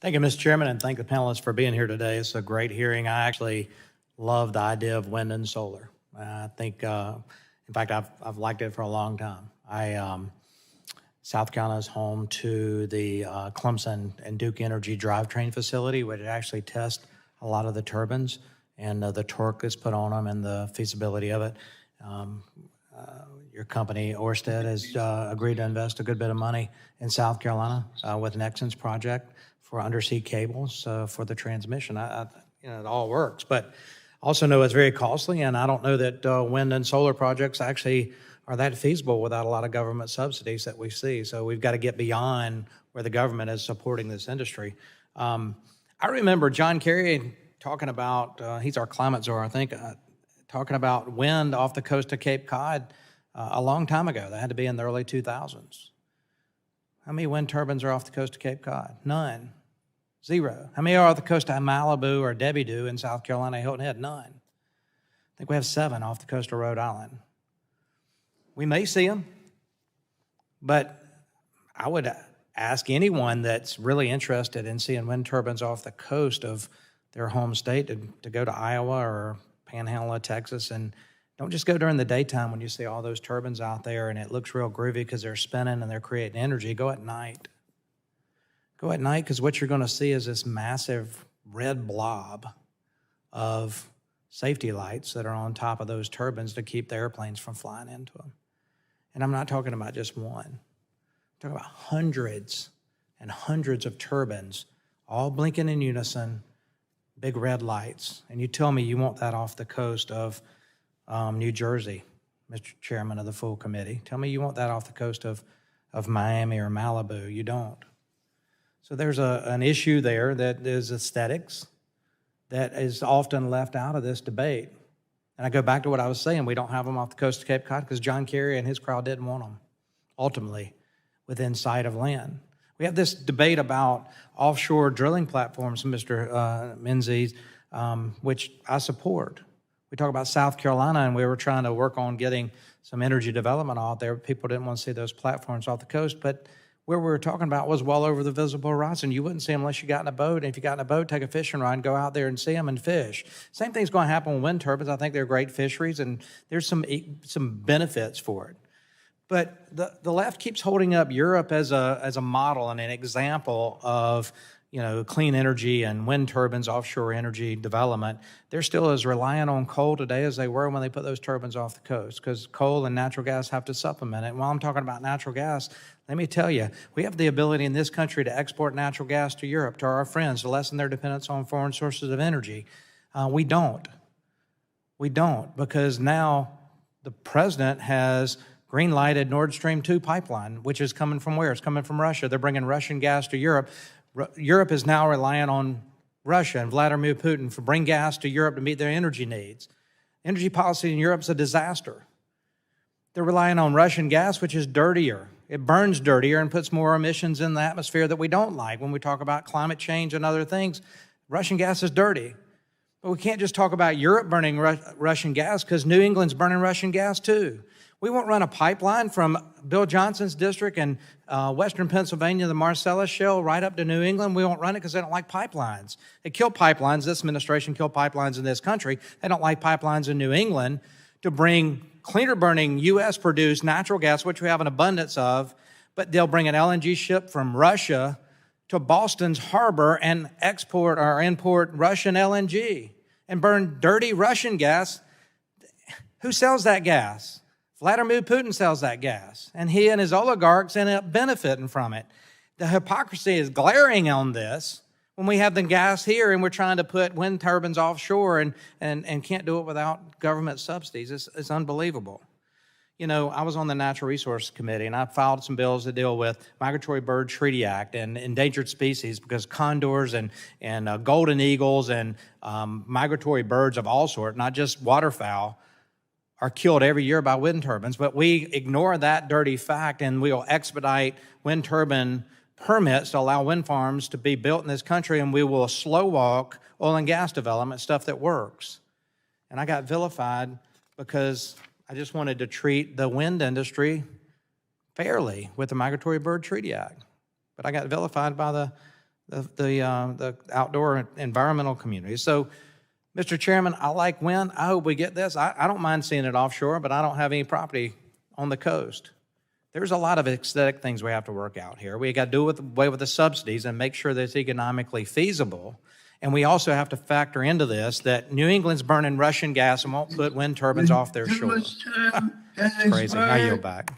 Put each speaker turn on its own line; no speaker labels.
Thank you, Mr. Chairman, and thank the panelists for being here today. It's a great hearing. I actually love the idea of wind and solar. I think, in fact, I've liked it for a long time. South Carolina is home to the Clemson and Duke Energy drivetrain facility, which actually tests a lot of the turbines and the torque that's put on them and the feasibility of it. Your company, Ørsted, has agreed to invest a good bit of money in South Carolina with Nexon's project for undersea cables for the transmission. It all works, but also know it's very costly, and I don't know that wind and solar projects actually are that feasible without a lot of government subsidies that we see. So we've got to get beyond where the government is supporting this industry. I remember John Kerry talking about, he's our climate czar, I think, talking about wind off the coast of Cape Cod a long time ago. That had to be in the early 2000s. How many wind turbines are off the coast of Cape Cod? None. Zero. How many are off the coast of Malibu or Debbie Do in South Carolina, Hilton Head? None. I think we have 7 off the coast of Rhode Island. We may see them, but I would ask anyone that's really interested in seeing wind turbines off the coast of their home state to go to Iowa or Panhandle of Texas, and don't just go during the daytime when you see all those turbines out there and it looks real groovy because they're spinning and they're creating energy. Go at night. Go at night, because what you're going to see is this massive red blob of safety lights that are on top of those turbines to keep the airplanes from flying into them. And I'm not talking about just one. I'm talking about hundreds and hundreds of turbines, all blinking in unison, big red lights. And you tell me you want that off the coast of New Jersey, Mr. Chairman of the full committee. Tell me you want that off the coast of Miami or Malibu. You don't. So there's an issue there that is aesthetics that is often left out of this debate. And I go back to what I was saying. We don't have them off the coast of Cape Cod because John Kerry and his crowd didn't want them, ultimately, within sight of land. We have this debate about offshore drilling platforms, Mr. Menzies, which I support. We talk about South Carolina, and we were trying to work on getting some energy development out there. People didn't want to see those platforms off the coast, but where we were talking about was well over the visible horizon. You wouldn't see them unless you got in a boat. And if you got in a boat, take a fishing rod and go out there and see them and fish. Same thing's going to happen with wind turbines. I think they're great fisheries, and there's some benefits for it. But the left keeps holding up Europe as a model and an example of clean energy and wind turbines, offshore energy development. They're still as reliant on coal today as they were when they put those turbines off the coast, because coal and natural gas have to supplement it. And while I'm talking about natural gas, let me tell you, we have the ability in this country to export natural gas to Europe, to our friends, to lessen their dependence on foreign sources of energy. We don't. We don't, because now the president has green-lighted Nord Stream 2 pipeline, which is coming from where? It's coming from Russia. They're bringing Russian gas to Europe. Europe is now relying on Russia and Vladimir Putin for bring gas to Europe to meet their energy needs. Energy policy in Europe is a disaster. They're relying on Russian gas, which is dirtier. It burns dirtier and puts more emissions in the atmosphere that we don't like. When we talk about climate change and other things, Russian gas is dirty. But we can't just talk about Europe burning Russian gas, because New England's burning Russian gas too. We won't run a pipeline from Bill Johnson's district in western Pennsylvania, the Marcellus Shale, right up to New England. We won't run it because they don't like pipelines. They kill pipelines. This administration killed pipelines in this country. They don't like pipelines in New England to bring cleaner burning U.S.-produced natural gas, which we have an abundance of, but they'll bring an LNG ship from Russia to Boston's harbor and export or import Russian LNG and burn dirty Russian gas. Who sells that gas? Vladimir Putin sells that gas, and he and his oligarchs end up benefiting from it. The hypocrisy is glaring on this when we have the gas here and we're trying to put wind turbines offshore and can't do it without government subsidies. It's unbelievable. I was on the Natural Resource Committee, and I filed some bills that deal with Migratory Bird Treaty Act and endangered species, because condors and golden eagles and migratory birds of all sorts, not just waterfowl, are killed every year by wind turbines. But we ignore that dirty fact, and we'll expedite wind turbine permits to allow wind farms to be built in this country, and we will slow walk oil and gas development, stuff that works. And I got vilified because I just wanted to treat the wind industry fairly with the Migratory Bird Treaty Act. But I got vilified by the outdoor environmental community. So, Mr. Chairman, I like wind. I hope we get this. I don't mind seeing it offshore, but I don't have any property on the coast. There's a lot of aesthetic things we have to work out here. We got to do away with the subsidies and make sure that it's economically feasible. And we also have to factor into this that New England's burning Russian gas and won't put wind turbines off their shore. It's crazy. I yield back.